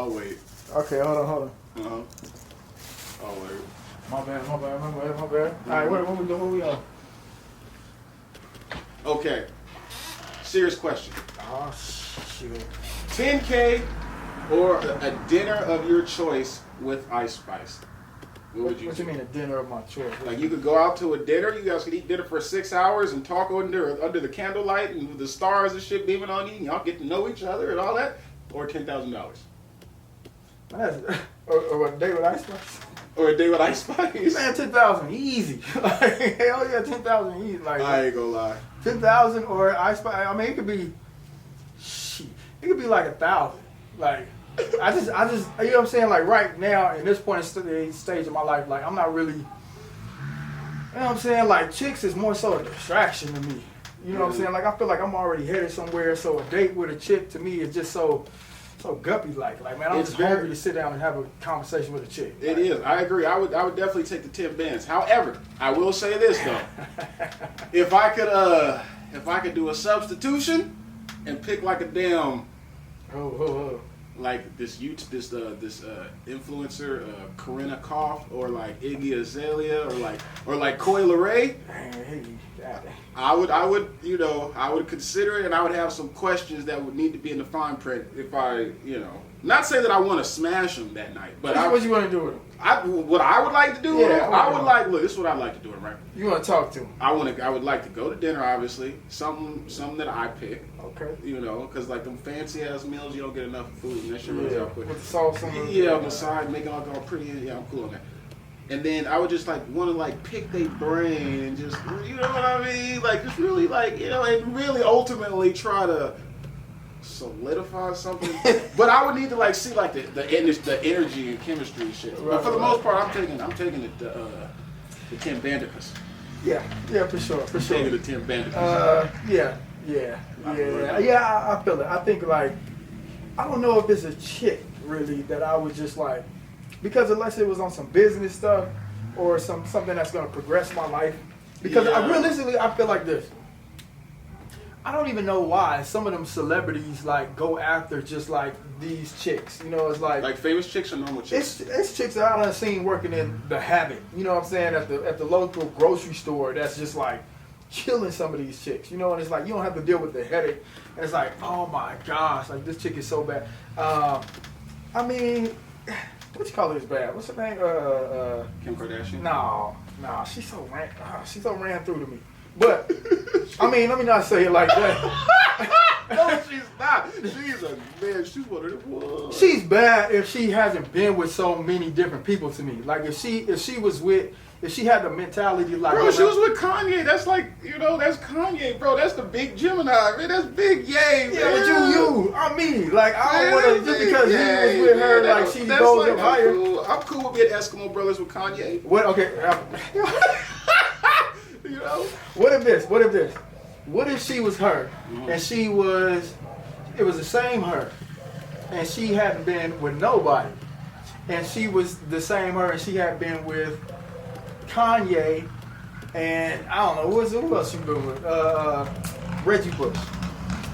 I'll wait. Okay, hold on. Uh-huh. I'll wait. My bad. All right, what we on? Okay. Serious question. Oh, shit. 10K or a dinner of your choice with Ice Spice? What What you mean a dinner of my choice? Like you could go out to a dinner, you guys could eat dinner for 6 hours and talk under the candlelight and with the stars and shit beaming on you, and y'all get to know each other and all that, or $10,000. Or a day with Ice Spice? Or a day with Ice Spice. Man, 10,000 easy. Like, hell yeah, 10,000 easy. Like I ain't gonna lie. 10,000 or Ice Spice. I mean, it could be, shit. It could be like 1,000. Like, I just, you know what I'm saying? Like right now, in this point in stage of my life, like I'm not really, you know what I'm saying? Like chicks is more so a distraction to me. You know what I'm saying? Like I feel like I'm already headed somewhere. So a date with a chick to me is just so guppy like man, I'm just hungry to sit down and have a conversation with a chick. It is. I agree. I would definitely take the 10 bands. However, I will say this though. if I could do a substitution and pick like a damn like this influencer, Corinna Koff, or like Iggy Azalea, or like Coi Leray, I would consider it, and I would have some questions that would need to be in the fine print if I, not say that I want to smash them that night, but what you want to do with them? What I would like to do with them, look, this is what I'd like to do with them, right? You want to talk to them? I would like to go to dinner, obviously, something that I pick. Okay. Because like them fancy ass meals, you don't get enough food, and that shit runs out quick. With the sauce on it. Yeah, on the side, making it all pretty. Yeah, I'm cool on that. And then I would just like want to like pick their brain and just, you know what I mean? Like just really like, and really ultimately try to solidify something. But I would need to like see like the energy and chemistry and shit. But for the most part, I'm taking the 10 Bandicus. Yeah, for sure. Taking the 10 Bandicus. Yeah, I feel it. I think like, I don't know if it's a chick really that I would just like, because unless it was on some business stuff or something that's gonna progress my life. Because realistically, I feel like this. I don't even know why some of them celebrities like go after just like these chicks. It's like famous chicks or normal chicks. It's chicks that I done seen working in the Habit. You know what I'm saying? At the local grocery store. That's just like killing some of these chicks. And it's like you don't have to deal with the headache. And it's like, oh my gosh, like this chick is so bad. I mean, what you call this bad? What's her name? Kim Kardashian. No, she's so ran through to me. But I mean, let me not say it like that. No, she's not. She's a man. She's one of the ones. She's bad if she hasn't been with so many different people to me. Like if she had the mentality like, bro, she was with Kanye. That's like, that's Kanye, bro. That's the big Gemini, man. That's big yay, man. Yeah, but I mean, like I don't want to just because he was with her, like she goes up higher. I'm cool with being Eskimo brothers with Kanye. What? Okay. What if this? What if she was her and it was the same her and she hadn't been with nobody and she was the same her and she had been with Kanye and I don't know who else she been with? Reggie Bush.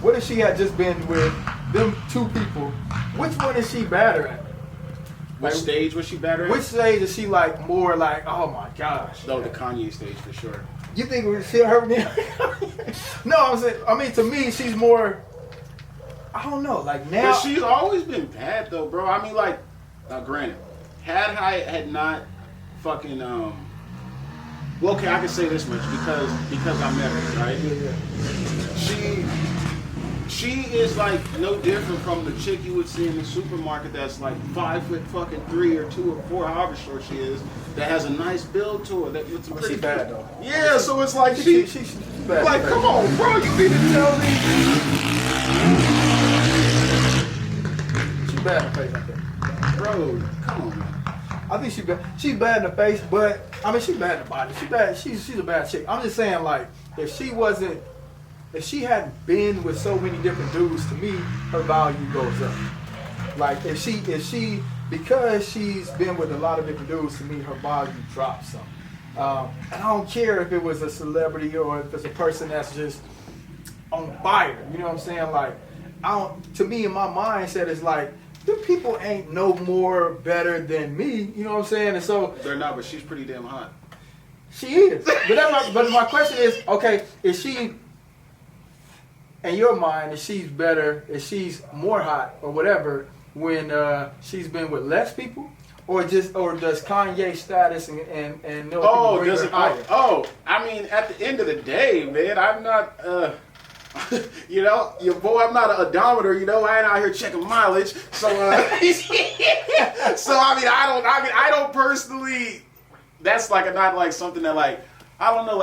What if she had just been with them two people? Which one is she better at? Which stage was she better at? Which stage is she like more like, oh my gosh? No, the Kanye stage for sure. You think we see her now? No, I mean to me she's more, I don't know, like now. But she's always been bad though, bro. I mean like, granted, had not fucking well, okay, I can say this much because I met her, right? Yeah. She is like no different from the chick you would see in the supermarket that's like 5'3" or 2 or 4, however short she is, that has a nice build to her. That looks pretty she's bad though. Yeah, so it's like she's bad. Like, come on, bro, you need to tell me. She's bad in the face, I think. Bro, come on, man. I think she's bad in the face, but I mean she's bad in the body. She's a bad chick. I'm just saying like if she hadn't been with so many different dudes, to me, her value goes up. Like if she because she's been with a lot of different dudes, to me, her value drops some. And I don't care if it was a celebrity or if it's a person that's just on fire. You know what I'm saying? Like to me, in my mindset, it's like the people ain't no more better than me. You know what I'm saying? And so They're not, but she's pretty damn hot. she is. But my question is, okay, is she, in your mind, is she's better, is she's more hot or whatever when she's been with less people? Or does Kanye status and no Oh, people bring does her it? higher? Oh, I mean, at the end of the day, man, I'm not. You know, your boy, I'm not an odometer. You know, I ain't out here checking mileage. So, so I don't personally. That's like not like something that like. I don't know,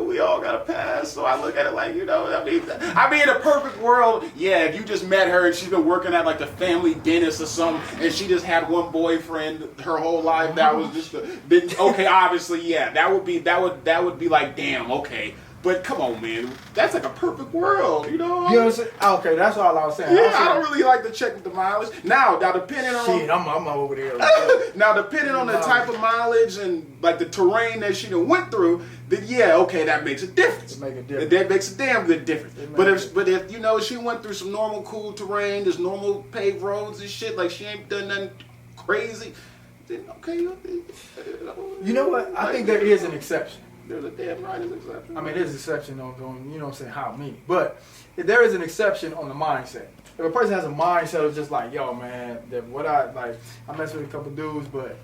we all got to pass. So I look at it like, in a perfect world, yeah, if you just met her and she's been working at like the family dentist or something, and she just had one boyfriend her whole life, that was just okay. Obviously, yeah, that would be like, damn, okay. But come on, man, that's like a perfect world, you know? You know what I'm saying? Okay, that's all I was saying. Yeah, I don't really like to check with the mileage. Now depending on shit, I'm over there. now depending on the type of mileage and like the terrain that she done went through, then yeah, okay, that makes a difference. That makes a damn good difference. But if she went through some normal cool terrain, there's normal paved roads and shit, like she ain't done nothing crazy, then okay. You know what? I think there is an exception. There's a damn right exception. I mean, there's an exception on you know what I'm saying, how many. But there is an exception on the mindset. If a person has a mindset of just like, yo, man, I mess with a couple dudes, but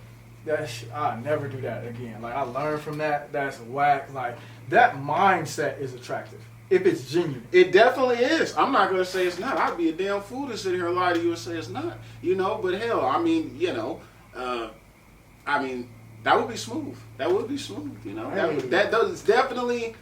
I'll never do that again. Like, I learned from that. That's whack. Like, that mindset is attractive if it's genuine. It definitely is. I'm not going to say it's not. I'd be a damn fool to sit here and lie to you and say it's not. But hell, I mean, that would be smooth. That would be smooth, That does definitely,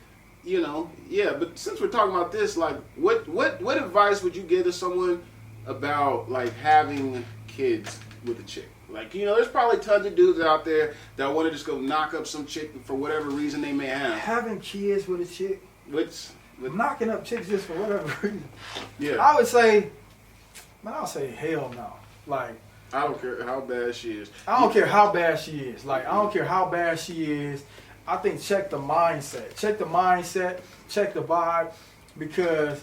yeah. But since we're talking about this, like, what advice would you give to someone about like having kids with a chick? Like, there's probably tons of dudes out there that want to just go knock up some chick for whatever reason they may have. Having kids with a chick, knocking up chicks just for whatever reason. Yeah, I would say, I'll say hell no. Like, I don't care how bad she is. I don't care how bad she is. Like, I don't care how bad she is. I think check the mindset. Check the vibe, because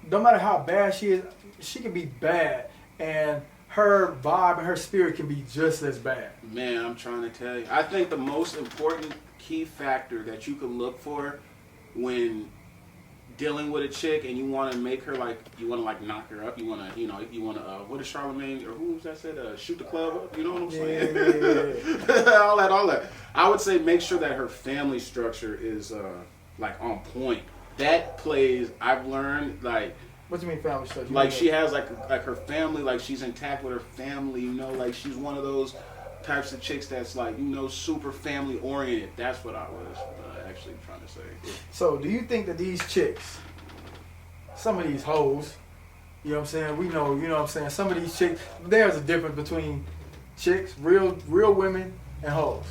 no matter how bad she is, she can be bad, and her vibe and her spirit can be just as bad. Man, I'm trying to tell you. I think the most important key factor that you can look for when dealing with a chick and you want to make her knock her up, you want to what is Charlemagne or who was that said, shoot the club up, you know what I'm saying? Yeah. all that. I would say make sure that her family structure is like on point. That plays, I've learned, like, what do you mean family structure? Like, she has like her family, like she's intact with her family, like she's one of those types of chicks that's like, super family oriented. That's what I was actually trying to say. So do you think that these chicks, some of these hoes, you know what I'm saying, we know, you know what I'm saying, some of these chicks, there's a difference between chicks, real women, and hoes.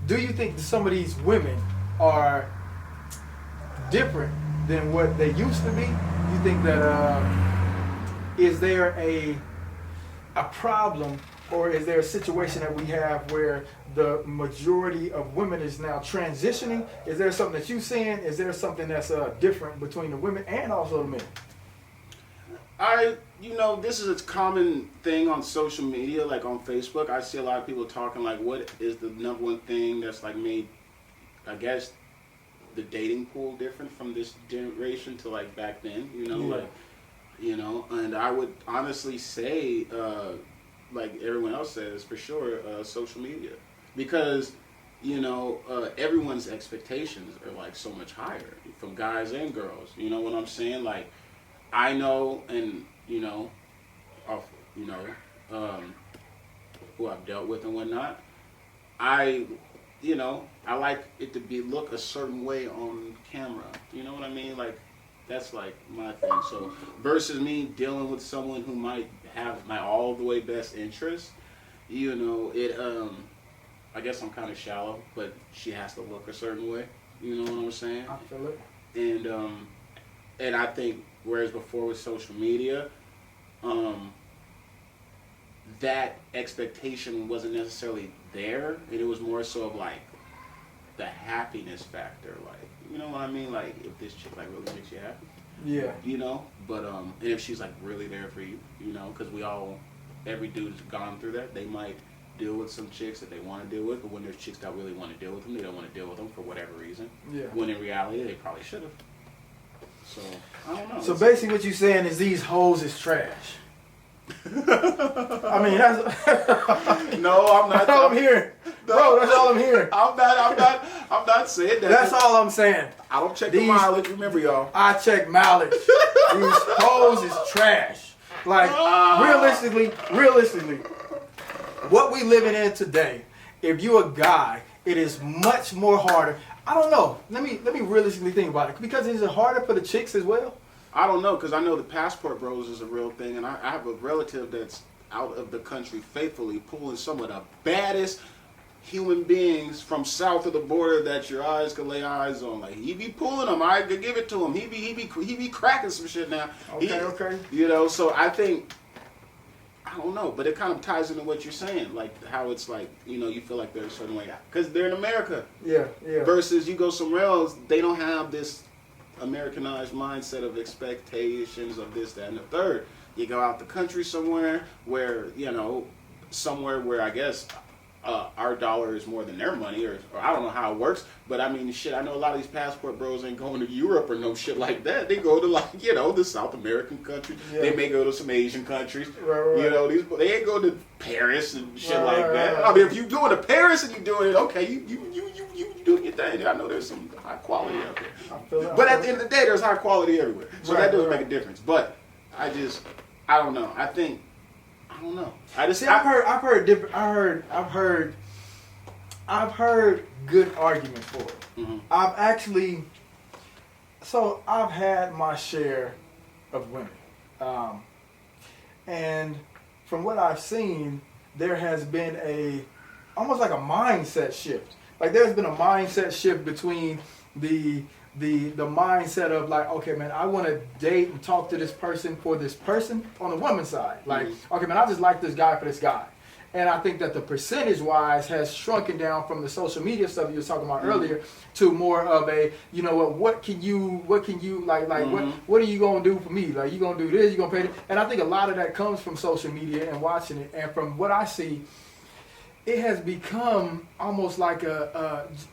Do you think that some of these women are different than what they used to be? You think that is there a problem, or is there a situation that we have where the majority of women is now transitioning? Is there something that you're seeing? Is there something that's different between the women and also the men? This is a common thing on social media, like on Facebook. I see a lot of people talking like, what is the number one thing that's like made, I guess, the dating pool different from this generation to like back then, and I would honestly say, like everyone else says, for sure, social media, because everyone's expectations are like so much higher from guys and girls. You know what I'm saying? Like, I know, and who I've dealt with and whatnot, I like it to look a certain way on camera. You know what I mean? Like, that's like my thing. So versus me dealing with someone who might have my all the way best interest, I guess I'm kind of shallow, but she has to look a certain way. You know what I'm saying? I feel it. And I think whereas before with social media, that expectation wasn't necessarily there, and it was more so of like the happiness factor, like, you know what I mean? Like, if this chick like really makes you happy, Yeah. You know, but and if she's like really there for you, you know, because every dude's gone through that. They might deal with some chicks that they want to deal with, but when there's chicks that really want to deal with them, they don't want to deal with them for whatever reason. Yeah. When in reality, they probably should have. So I don't know. So basically, what you're saying is these hoes is trash. I mean, that's no, I'm not. that's all I'm hearing, bro. That's all I'm hearing. I'm not saying that. That's all I'm saying. I don't check the mileage. Remember, y'all. I check mileage. These hoes is trash. Like realistically, what we living in today. If you're a guy, it is much more harder. I don't know. Let me realistically think about it, because is it harder for the chicks as well? I don't know, because I know the passport bros is a real thing, and I have a relative that's out of the country faithfully pulling some of the baddest human beings from south of the border that your eyes could lay eyes on. Like, he be pulling them. I could give it to him. He be cracking some shit now. Okay. You know, so I think, I don't know, but it kind of ties into what you're saying, like how it's like, you know, you feel like they're a certain way because they're in America. Yeah. Versus you go somewhere else, they don't have this Americanized mindset of expectations of this, that, and the third. You go out the country somewhere where, you know, somewhere where I guess our dollar is more than their money, or I don't know how it works, but I mean, shit, I know a lot of these passport bros ain't going to Europe or no shit like that. They go to, like, you know, the South American countries. Yeah. They may go to some Asian countries. Right. You know, they ain't go to Paris and shit like that. I mean, if you going to Paris and you doing it, okay, you doing your thing. I know there's some high quality out there. But at the end of the day, there's high quality everywhere. So that doesn't make a difference. But I don't know. I don't know. I've heard good arguments for it. Mm-hmm. I've had my share of women. And from what I've seen, there has been almost like a mindset shift. Like, there's been a mindset shift between the mindset of, like, okay, man, I want to date and talk to this person for this person on the woman's side. Like, okay, man, I just like this guy for this guy. And I think that the percentage-wise has shrunken down from the social media stuff you were talking about earlier to more of a, you know what can you what are you gonna do for me? Like, you gonna do this, you gonna pay this? And I think a lot of that comes from social media and watching it. And from what I see, it has become almost like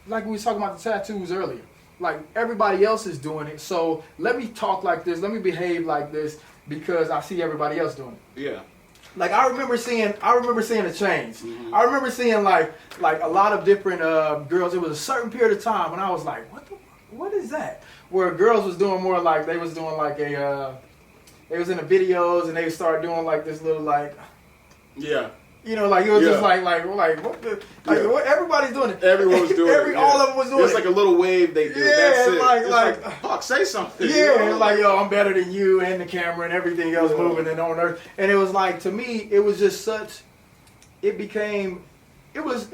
like we were talking about the tattoos earlier. Like, everybody else is doing it, so let me talk like this, let me behave like this because I see everybody else doing it. Yeah. Like, I remember seeing a change. I remember seeing like a lot of different girls. It was a certain period of time when I was like, what is that? Where girls was doing more like, they was doing like they was in the videos and they started doing like this little like, yeah. You know, like, it was just like what the, like, what, everybody's doing it. Everyone was doing it. All of them was doing it. It's like a little wave they do. Yeah, that's it. like fuck, say something. Yeah, you know? Like, yo, I'm better than you and the camera and everything else moving and on earth. And it was like, to me, it was just such, it was,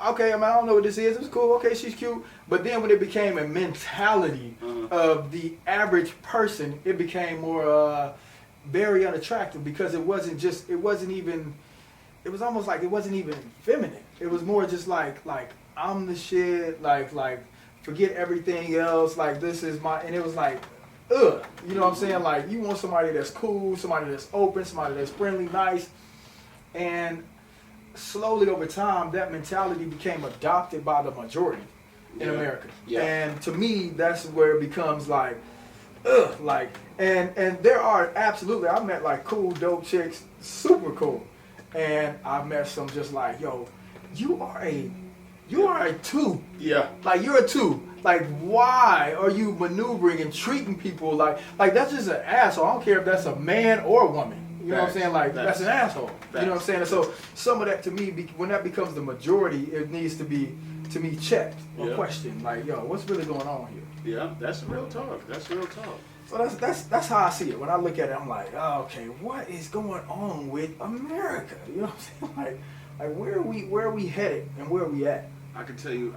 okay, I mean, I don't know what this is. It was cool. Okay, she's cute. But then when it became a mentality of the average person, it became more very unattractive, because it was almost like it wasn't even feminine. It was more just like I'm the shit, like forget everything else, like this is my, and it was like, ugh, you know what I'm saying? Like, you want somebody that's cool, somebody that's open, somebody that's friendly, nice. And slowly over time, that mentality became adopted by the majority in America. Yeah. And to me, that's where it becomes like, ugh, like, and there are absolutely, I met like cool, dope chicks, super cool. And I met some just like, yo, you are a two. Yeah. Like, you're a two. Like, why are you maneuvering and treating people like that's just an asshole? I don't care if that's a man or a woman. You know what I'm saying? Like, that's an asshole. You know what I'm saying? And so some of that, to me, when that becomes the majority, it needs to be, to me, checked or questioned. Like, yo, what's really going on here? Yeah, that's real talk. That's real talk. So that's how I see it. When I look at it, I'm like, oh, okay, what is going on with America? You know what I'm saying? Like where are we headed and where are we at? I can tell you